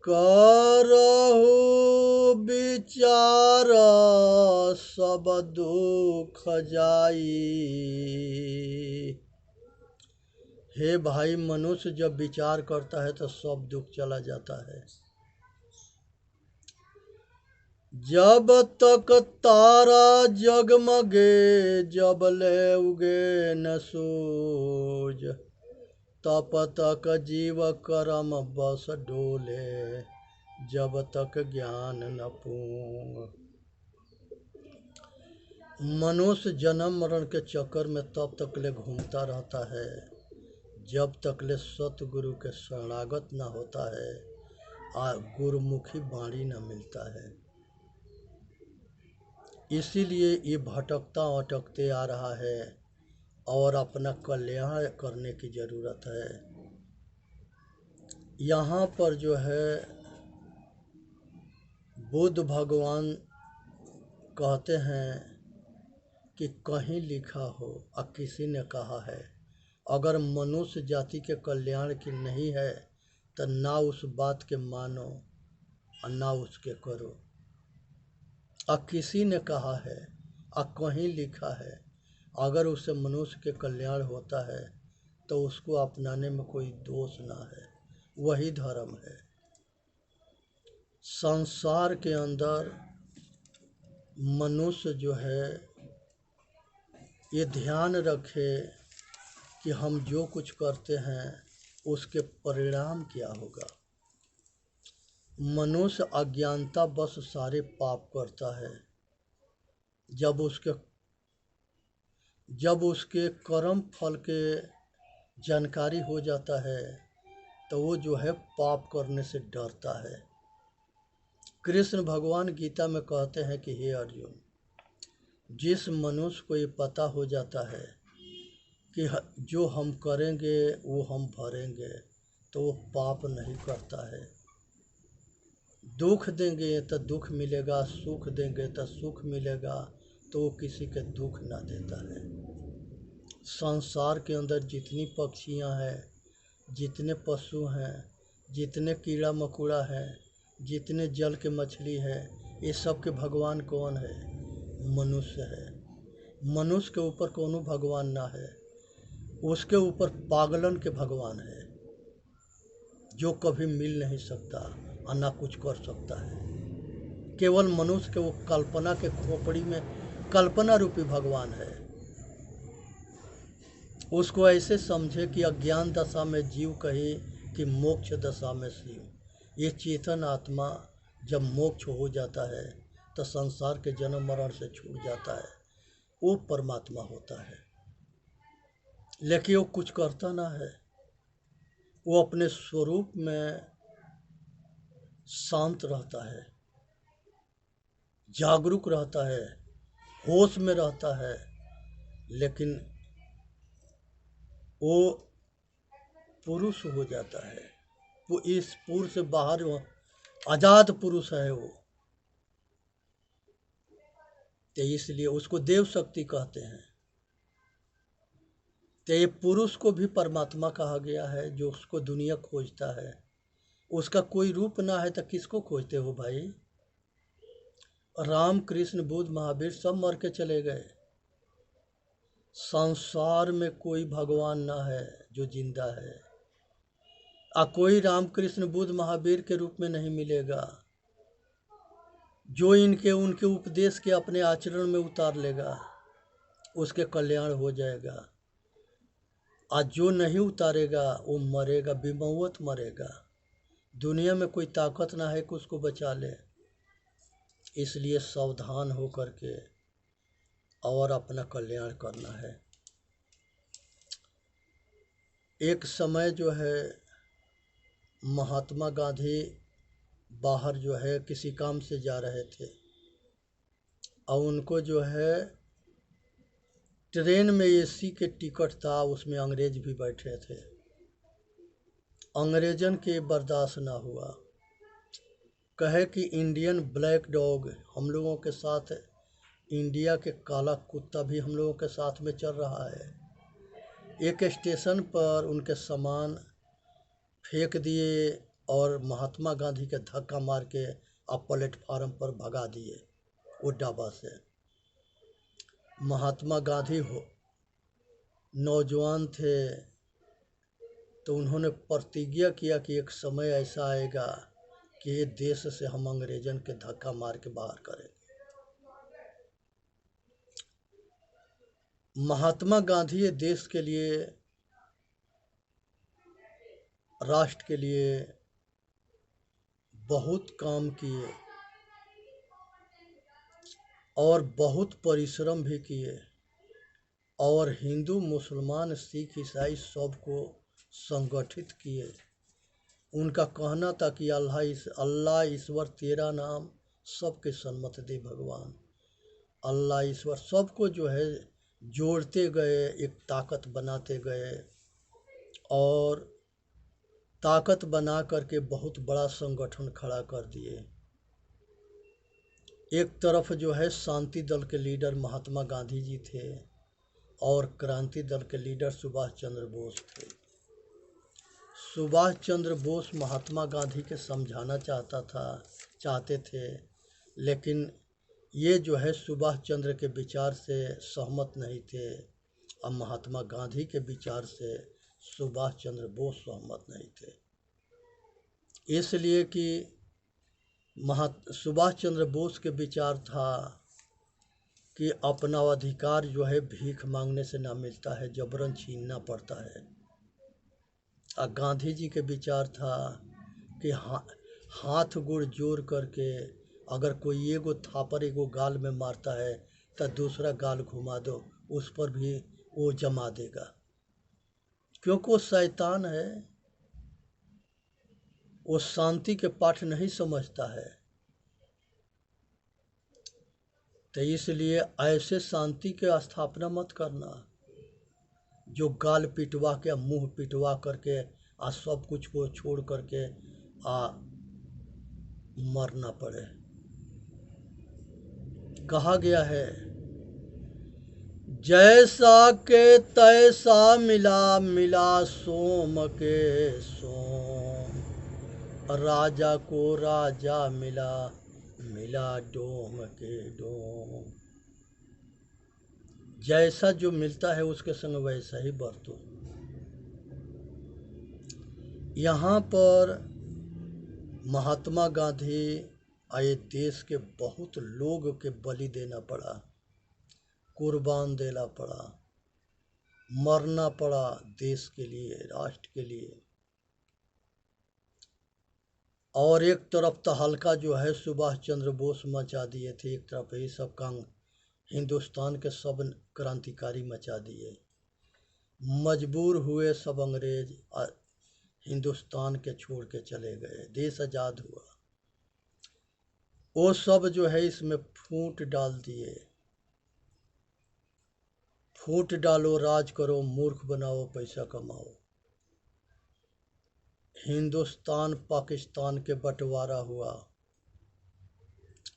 करहु विचार सब दुख जाई। हे भाई, मनुष्य जब विचार करता है तो सब दुख चला जाता है। जब तक तारा जगमगे जब ले उगे न सूरज, तब तक जीव कर्म बस डोले जब तक ज्ञान न पूर्ण। मनुष्य जन्म मरण के चक्कर में तब तक ले घूमता रहता है जब तक ले सतगुरु के शरणागत न होता है और गुरुमुखी वाणी न मिलता है। इसीलिए ये भटकता अटकते आ रहा है और अपना कल्याण करने की ज़रूरत है। यहाँ पर जो है बुद्ध भगवान कहते हैं कि कहीं लिखा हो और किसी ने कहा है, अगर मनुष्य जाति के कल्याण की नहीं है तो ना उस बात के मानो और ना उसके करो। और किसी ने कहा है और कहीं लिखा है, अगर उससे मनुष्य के कल्याण होता है तो उसको अपनाने में कोई दोष ना है, वही धर्म है। संसार के अंदर मनुष्य जो है ये ध्यान रखे कि हम जो कुछ करते हैं उसके परिणाम क्या होगा। मनुष्य अज्ञानता बस सारे पाप करता है। जब उसके कर्म फल के जानकारी हो जाता है तो वो जो है पाप करने से डरता है। कृष्ण भगवान गीता में कहते हैं कि हे अर्जुन, जिस मनुष्य को ये पता हो जाता है कि जो हम करेंगे वो हम भरेंगे तो वो पाप नहीं करता है। दुख देंगे तो दुख मिलेगा, सुख देंगे तो सुख मिलेगा, तो वो किसी के दुख ना देता है। संसार के अंदर जितनी पक्षियां हैं, जितने पशु हैं, जितने कीड़ा मकोड़ा हैं, जितने जल के मछली है, ये सब के भगवान कौन है? मनुष्य है। मनुष्य के ऊपर कोनो भगवान ना है, उसके ऊपर पागलन के भगवान है जो कभी मिल नहीं सकता और ना कुछ कर सकता है। केवल मनुष्य के वो कल्पना के खोपड़ी में कल्पना रूपी भगवान है। उसको ऐसे समझे कि अज्ञान दशा में जीव कहे कि मोक्ष दशा में शिव। ये चेतन आत्मा जब मोक्ष हो जाता है तो संसार के जन्म मरण से छूट जाता है, वो परमात्मा होता है। लेकिन वो कुछ करता ना है, वो अपने स्वरूप में शांत रहता है, जागरूक रहता है, होश में रहता है, लेकिन वो पुरुष हो जाता है। वो इस पुरुष से बाहर आजाद पुरुष है वो, तो इसलिए उसको देव शक्ति कहते हैं। तो ये पुरुष को भी परमात्मा कहा गया है जो उसको दुनिया खोजता है। उसका कोई रूप ना है तो किसको खोजते हो भाई? राम कृष्ण बुद्ध महावीर सब मर के चले गए। संसार में कोई भगवान ना है जो जिंदा है, और कोई राम कृष्ण बुद्ध महावीर के रूप में नहीं मिलेगा जो उनके उपदेश के अपने आचरण में उतार लेगा, उसके कल्याण हो जाएगा। आज जो नहीं उतारेगा वो मरेगा, विमौत मरेगा। दुनिया में कोई ताकत ना है कि उसको बचा ले। इसलिए सावधान हो करके और अपना कल्याण करना है। एक समय जो है महात्मा गांधी बाहर जो है किसी काम से जा रहे थे और उनको जो है ट्रेन में एसी के टिकट था, उसमें अंग्रेज भी बैठे थे। अंग्रेजन के बर्दाश्त ना हुआ, कहे कि इंडियन ब्लैक डॉग हम लोगों के साथ, इंडिया के काला कुत्ता भी हम लोगों के साथ में चल रहा है। एक स्टेशन पर उनके सामान फेंक दिए और महात्मा गांधी के धक्का मार के अब प्लेटफार्म पर भगा दिए वो डब्बा से। महात्मा गांधी नौजवान थे तो उन्होंने प्रतिज्ञा किया कि एक समय ऐसा आएगा कि ये देश से हम अंग्रेजन के धक्का मार के बाहर करेंगे। महात्मा गांधी ये देश के लिए, राष्ट्र के लिए बहुत काम किए और बहुत परिश्रम भी किए और हिंदू मुसलमान सिख ईसाई सबको संगठित किए। उनका कहना था कि अल्लाह ईश्वर तेरा नाम सबके सन्मत दे भगवान। अल्लाह ईश्वर सबको जो है जोड़ते गए, एक ताकत बनाते गए और ताकत बना करके बहुत बड़ा संगठन खड़ा कर दिए। एक तरफ जो है शांति दल के लीडर महात्मा गांधी जी थे और क्रांति दल के लीडर सुभाष चंद्र बोस थे। सुभाष चंद्र बोस महात्मा गांधी के समझाना चाहते थे, लेकिन ये जो है सुभाष चंद्र के विचार से सहमत नहीं थे और महात्मा गांधी के विचार से सुभाष चंद्र बोस सहमत नहीं थे। इसलिए कि सुभाष चंद्र बोस के विचार था कि अपना अधिकार जो है भीख मांगने से ना मिलता है, जबरन छीनना पड़ता है। और गांधी जी के विचार था कि हाथ गोड़ जोड़ करके अगर कोई एगो थापर एगो गाल में मारता है तो दूसरा गाल घुमा दो, उस पर भी वो जमा देगा, क्योंकि वो शैतान है, वो शांति के पाठ नहीं समझता है। तो इसलिए ऐसे शांति के स्थापना मत करना जो गाल पिटवा के, मुंह पिटवा करके आ सब कुछ को छोड़ करके मरना पड़े। कहा गया है जैसा के तैसा मिला, मिला सोम के सोम, राजा को राजा मिला, मिला डोम के डोम। जैसा जो मिलता है उसके संग वैसा ही बरतो। यहाँ पर महात्मा गांधी आए, देश के बहुत लोग के बलि देना पड़ा, कुर्बान देना पड़ा, मरना पड़ा देश के लिए, राष्ट्र के लिए। और एक तरफ तहलका जो है सुभाष चंद्र बोस मचा दिए थे, एक तरफ ये सब कांग हिंदुस्तान के सब क्रांतिकारी मचा दिए। मजबूर हुए सब अंग्रेज हिंदुस्तान के छोड़ के चले गए, देश आज़ाद हुआ। वो सब जो है इसमें फूट डाल दिए, फूट डालो, राज करो, मूर्ख बनाओ, पैसा कमाओ। हिंदुस्तान पाकिस्तान के बंटवारा हुआ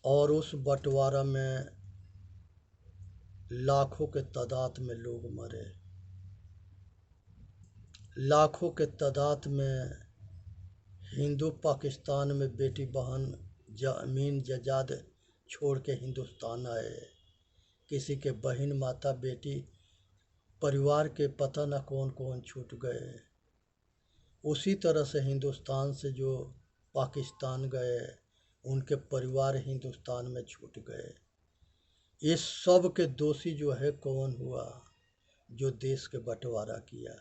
और उस बंटवारा में लाखों के तादाद में लोग मरे, लाखों के तादाद में हिंदू पाकिस्तान में बेटी बहन जमीन जायदाद छोड़ के हिंदुस्तान आए। किसी के बहन माता बेटी परिवार के पता न कौन कौन छूट गए। उसी तरह से हिंदुस्तान से जो पाकिस्तान गए उनके परिवार हिंदुस्तान में छूट गए। इस सब के दोषी जो है कौन हुआ? जो देश के बंटवारा किया।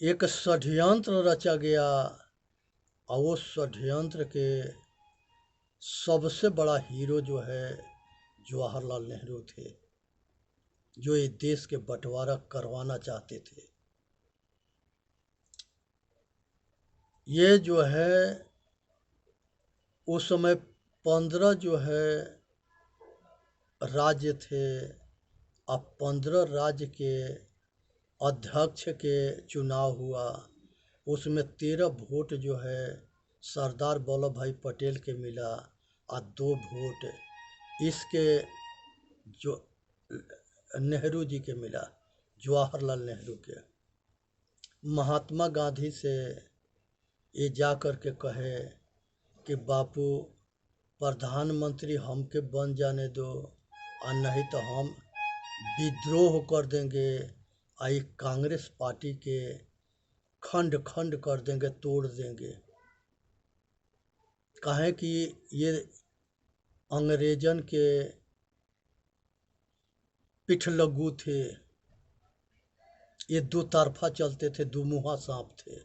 एक षड्यंत्र रचा गया और वो षड्यंत्र के सबसे बड़ा हीरो जो है जवाहरलाल नेहरू थे, जो ये देश के बंटवारा करवाना चाहते थे। ये जो है उस समय 15 जो है राज्य थे। अब 15 राज्य के अध्यक्ष के चुनाव हुआ, उसमें 13 वोट जो है सरदार वल्लभ भाई पटेल के मिला और 2 वोट इसके जो नेहरू जी के मिला, जवाहरलाल नेहरू के। महात्मा गांधी से ये जा कर के कहे कि बापू प्रधानमंत्री हमके बन जाने दो और नहीं तो हम विद्रोह कर देंगे, आई कांग्रेस पार्टी के खंड खंड कर देंगे, तोड़ देंगे। कहें कि ये अंग्रेजन के पिठलग्गू थे, ये दो तरफा चलते थे, दुमुहा सांप थे।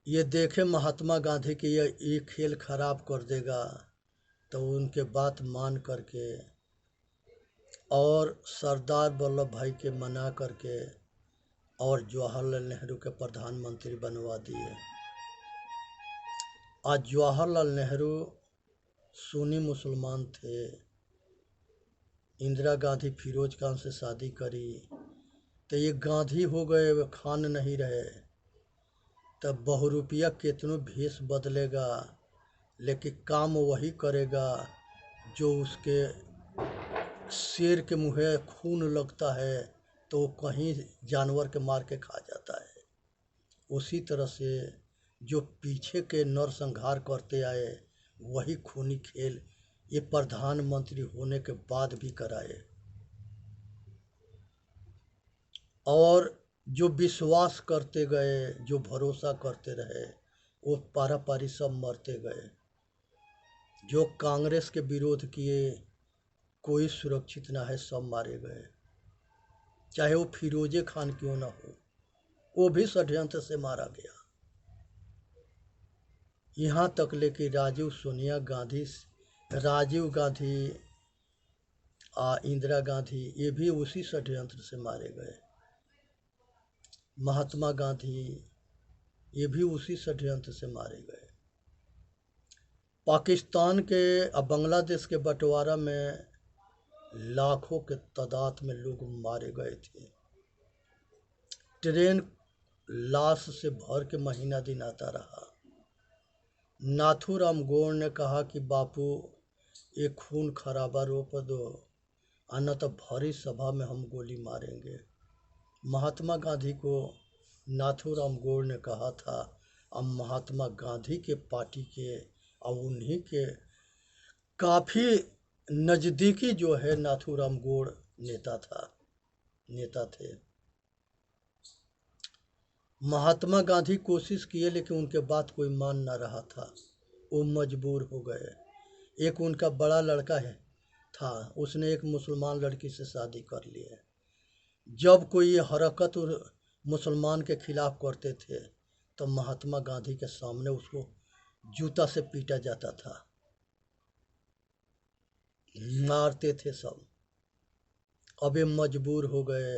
ये देखे महात्मा गांधी की ये खेल खराब कर देगा, तो उनके बात मान करके और सरदार वल्लभ भाई के मना करके और जवाहरलाल नेहरू के प्रधानमंत्री बनवा दिए। आज जवाहरलाल नेहरू सुन्नी मुसलमान थे। इंदिरा गांधी फिरोज खान से शादी करी तो ये गांधी हो गए, वे खान नहीं रहे। तब बहुरूपिया कितनों भेष बदलेगा, लेकिन काम वही करेगा जो उसके शेर के मुँहे खून लगता है तो कहीं जानवर के मार के खा जाता है। उसी तरह से जो पीछे के नरसंहार करते आए वही खूनी खेल ये प्रधानमंत्री होने के बाद भी कराए। और जो विश्वास करते गए, जो भरोसा करते रहे, वो पारापारी सब मरते गए। जो कांग्रेस के विरोध किए कोई सुरक्षित ना है, सब मारे गए। चाहे वो फिरोजे खान क्यों ना हो, वो भी षड्यंत्र से मारा गया। यहाँ तक ले कि राजीव गांधी इंदिरा गांधी ये भी उसी षड्यंत्र से मारे गए। महात्मा गांधी ये भी उसी षड्यंत्र से मारे गए। पाकिस्तान के और बांग्लादेश के बंटवारा में लाखों के तादाद में लोग मारे गए थे। ट्रेन लाश से भर के महीना दिन आता रहा। नाथूराम गोड़ ने कहा कि बापू ये खून खराबा रोक दो, न तो भरी सभा में हम गोली मारेंगे। महात्मा गांधी को नाथूराम गोड़ ने कहा था। अब महात्मा गांधी के पार्टी के और उन्हीं के काफ़ी नज़दीकी जो है नाथूराम गोड़ नेता थे। महात्मा गांधी कोशिश किए लेकिन उनके बात कोई मान ना रहा था, वो मजबूर हो गए। एक उनका बड़ा लड़का था, उसने एक मुसलमान लड़की से शादी कर ली है। जब कोई ये हरकत मुसलमान के खिलाफ करते थे तो महात्मा गांधी के सामने उसको जूता से पीटा जाता था, मारते थे सब। अब ये मजबूर हो गए,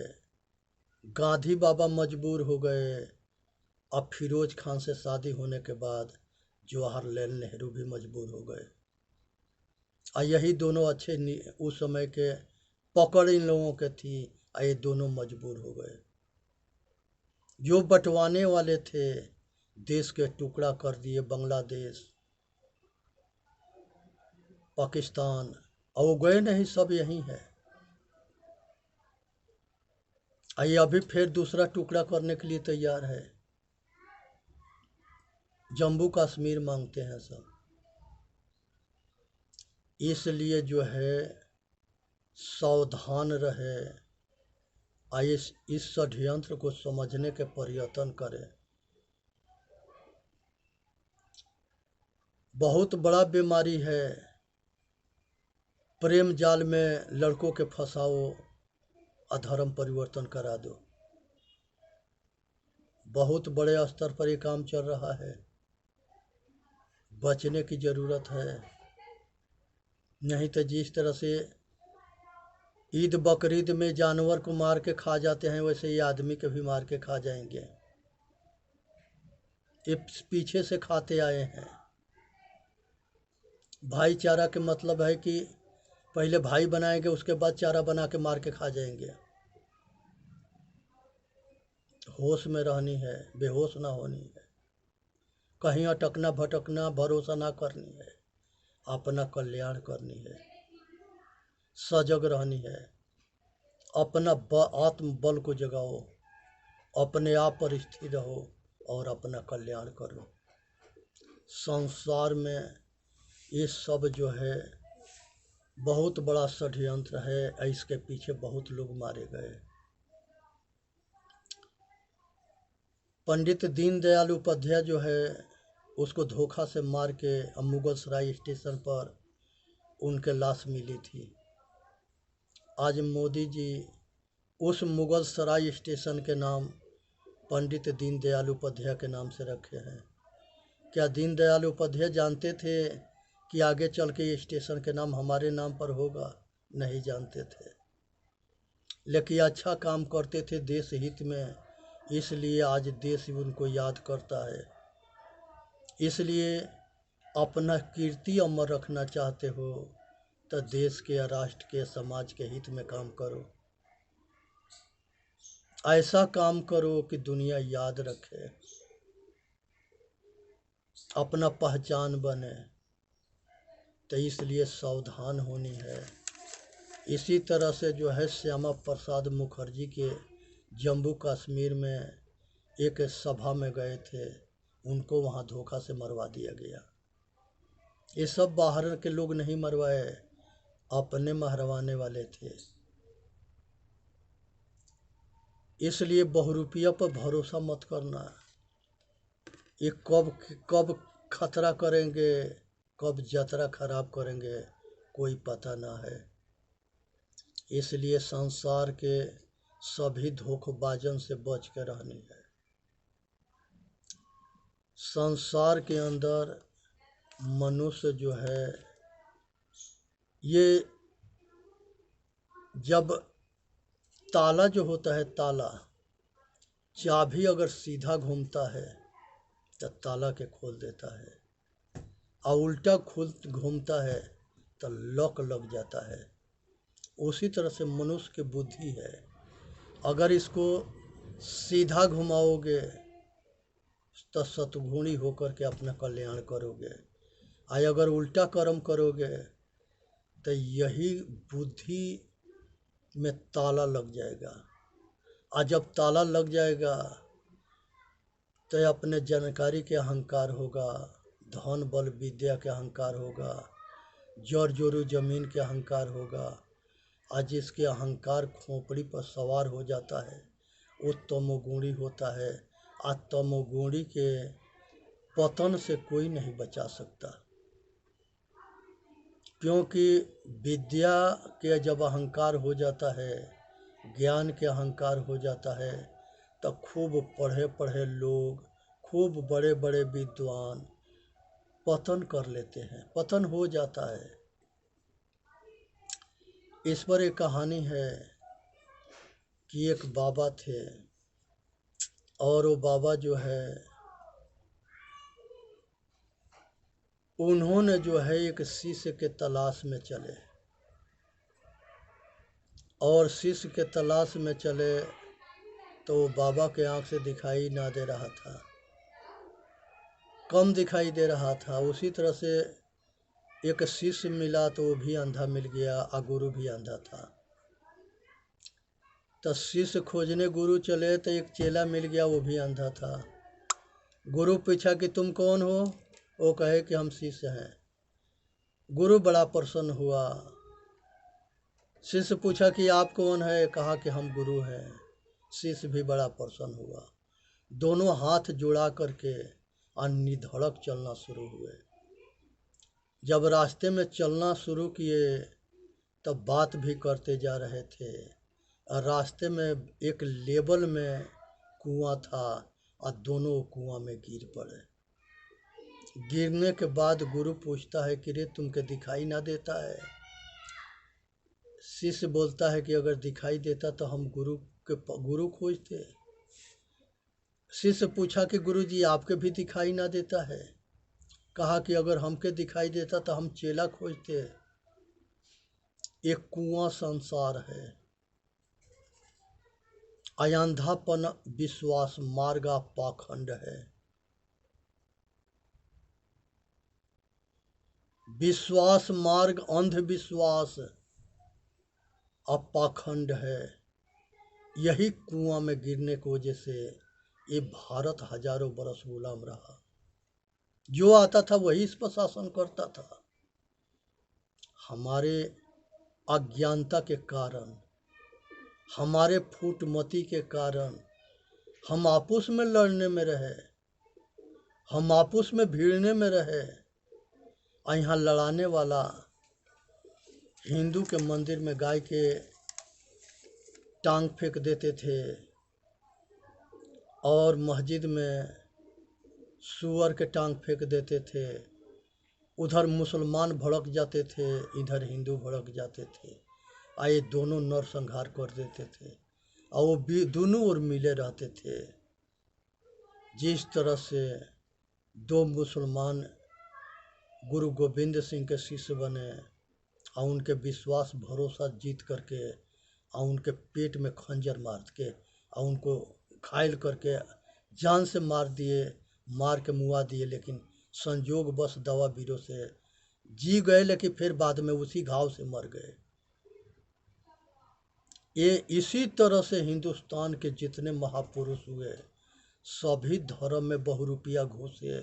गांधी बाबा मजबूर हो गए। अब फिरोज खान से शादी होने के बाद जवाहरलाल नेहरू भी मजबूर हो गए। और यही दोनों अच्छे उस समय के पकड़ इन लोगों के थी, ये दोनों मजबूर हो गए। जो बंटवाने वाले थे देश के टुकड़ा कर दिए, बांग्लादेश पाकिस्तान, और वो गए नहीं, सब यही है। ये अभी फिर दूसरा टुकड़ा करने के लिए तैयार है। जम्मू कश्मीर मांगते हैं सब। इसलिए जो है सावधान रहे, इस षड्यंत्र को समझने के प्रयत्न करें। बहुत बड़ा बीमारी है, प्रेम जाल में लड़कों के फंसाओ, अधर्म परिवर्तन करा दो। बहुत बड़े स्तर पर ये काम चल रहा है, बचने की ज़रूरत है। नहीं तो जिस तरह से ईद बकरीद में जानवर को मार के खा जाते हैं, वैसे ये आदमी के भी मार के खा जाएंगे। ये पीछे से खाते आए हैं। भाईचारा के मतलब है कि पहले भाई बनाएंगे, उसके बाद चारा बना के मार के खा जाएंगे। होश में रहनी है, बेहोश ना होनी है, कहीं अटकना भटकना भरोसा ना करनी है, अपना कल्याण करनी है, सजग रहनी है। अपना आत्मबल को जगाओ, अपने आप पर स्थिर रहो और अपना कल्याण करो। संसार में ये सब जो है बहुत बड़ा षड्यंत्र है, इसके पीछे बहुत लोग मारे गए। पंडित दीनदयाल उपाध्याय जो है उसको धोखा से मार के मुगल सराय स्टेशन पर उनके लाश मिली थी। आज मोदी जी उस मुगल सराय स्टेशन के नाम पंडित दीनदयाल उपाध्याय के नाम से रखे हैं। क्या दीनदयाल उपाध्याय जानते थे कि आगे चल के ये स्टेशन के नाम हमारे नाम पर होगा? नहीं जानते थे, लेकिन अच्छा काम करते थे देश हित में, इसलिए आज देश उनको याद करता है। इसलिए अपना कीर्ति अमर रखना चाहते हो तो देश के, राष्ट्र के, समाज के हित में काम करो। ऐसा काम करो कि दुनिया याद रखे, अपना पहचान बने। तो इसलिए सावधान होनी है। इसी तरह से जो है श्यामा प्रसाद मुखर्जी के जम्मू कश्मीर में एक सभा में गए थे, उनको वहाँ धोखा से मरवा दिया गया। ये सब बाहर के लोग नहीं मरवाए, अपने मरवाने वाले थे। इसलिए बहुरूपिया पर भरोसा मत करना। ये कब खतरा करेंगे, कब जतरा खराब करेंगे, कोई पता ना है। इसलिए संसार के सभी धोखेबाजन से बच के रहनी है। संसार के अंदर मनुष्य जो है, ये जब ताला जो होता है, ताला चाबी अगर सीधा घूमता है तो ताला के खोल देता है, और उल्टा घूमता है तो लॉक लग जाता है। उसी तरह से मनुष्य की बुद्धि है, अगर इसको सीधा घुमाओगे तो सतगुणी होकर के अपना कल्याण करोगे, और अगर उल्टा कर्म करोगे तो यही बुद्धि में ताला लग जाएगा। और जब ताला लग जाएगा तो अपने जानकारी के अहंकार होगा, धन बल विद्या के अहंकार होगा, जड़ जोरू जमीन के अहंकार होगा। आज जिसके अहंकार खोपड़ी पर सवार हो जाता है वो तमोगुणी होता है, और तमोगुणी के पतन से कोई नहीं बचा सकता। क्योंकि विद्या के जब अहंकार हो जाता है, ज्ञान के अहंकार हो जाता है, तो खूब पढ़े पढ़े लोग, खूब बड़े बड़े विद्वान पतन कर लेते हैं, पतन हो जाता है। इस पर एक कहानी है कि एक बाबा थे, और वो बाबा जो है उन्होंने जो है एक शिष्य के तलाश में चले, और शिष्य के तलाश में चले तो बाबा के आँख से दिखाई ना दे रहा था, कम दिखाई दे रहा था। उसी तरह से एक शिष्य मिला तो वो भी अंधा मिल गया, और गुरु भी अंधा था। तो शिष्य खोजने गुरु चले तो एक चेला मिल गया, वो भी अंधा था। गुरु पूछा कि तुम कौन हो? वो कहे कि हम शिष्य हैं। गुरु बड़ा प्रसन्न हुआ। शिष्य पूछा कि आप कौन है? कहा कि हम गुरु हैं। शिष्य भी बड़ा प्रसन्न हुआ। दोनों हाथ जोड़ा करके और निधड़क चलना शुरू हुए। जब रास्ते में चलना शुरू किए तब बात भी करते जा रहे थे, और रास्ते में एक लेवल में कुआं था, और दोनों कुआं में गिर पड़े। गिरने के बाद गुरु पूछता है कि रे तुमको दिखाई ना देता है? शिष्य बोलता है कि अगर दिखाई देता तो हम गुरु खोजते। शिष्य पूछा कि गुरु जी आपके भी दिखाई ना देता है? कहा कि अगर हमके दिखाई देता तो हम चेला खोजते। एक कुआं संसार है, अयांधापन विश्वास मार्गा पाखंड है। विश्वास मार्ग अंधविश्वास अपाखंड है। यही कुआं में गिरने की वजह से ये भारत हजारों बरस गुलाम रहा। जो आता था वही इस पर शासन करता था। हमारे अज्ञानता के कारण, हमारे फूटमती के कारण हम आपस में लड़ने में रहे, हम आपस में भिड़ने में रहे। और यहाँ लड़ाने वाला हिंदू के मंदिर में गाय के टांग फेंक देते थे और मस्जिद में सूअर के टांग फेंक देते थे। उधर मुसलमान भड़क जाते थे, इधर हिंदू भड़क जाते थे। आए दोनों नरसंहार कर देते थे और वो दोनों ओर मिले रहते थे। जिस तरह से दो मुसलमान गुरु गोविंद सिंह के शिष्य बने और उनके विश्वास भरोसा जीत करके और उनके पेट में खंजर मार के और उनको घायल करके जान से मार दिए, मार के मुआ दिए। लेकिन संजोग बस दवा बीरों से जी गए, लेकिन फिर बाद में उसी घाव से मर गए। ये इसी तरह से हिंदुस्तान के जितने महापुरुष हुए सभी धर्म में बहुरूपिया घुसे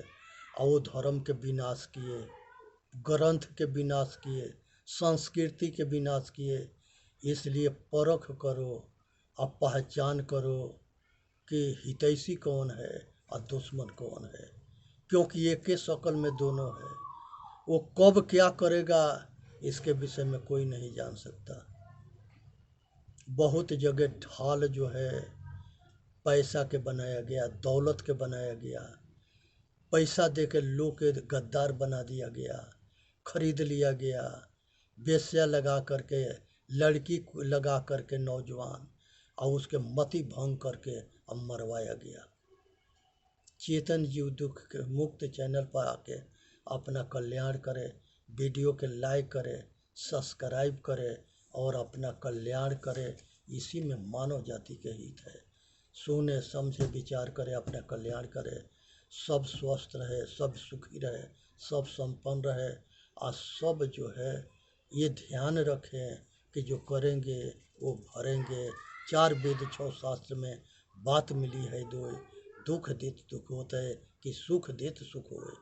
और वो धर्म के विनाश किए, ग्रंथ के विनाश किए, संस्कृति के विनाश किए। इसलिए परख करो और पहचान करो कि हितैषी कौन है और दुश्मन कौन है, क्योंकि एक के शक्ल में दोनों है। वो कब क्या करेगा इसके विषय में कोई नहीं जान सकता। बहुत जगह ढाल जो है पैसा के बनाया गया, दौलत के बनाया गया, पैसा दे के लोग के गद्दार बना दिया गया, खरीद लिया गया, बेश्या लगा करके, लड़की लगा करके नौजवान, और उसके मति भंग करके अब मरवाया गया। चेतन जीव दुख के मुक्त चैनल पर आके अपना कल्याण करे, वीडियो के लाइक करे, सब्सक्राइब करे और अपना कल्याण करे। इसी में मानव जाति के हित है। सुने समझे विचार करे, अपना कल्याण करे, सब स्वस्थ रहे, सब सुखी रहे, सब संपन्न रहे। और सब जो है ये ध्यान रखें कि जो करेंगे वो भरेंगे। 4 वेद 6 शास्त्र में बात मिली है दो, दुख देत दुख होते कि सुख देत सुख होए।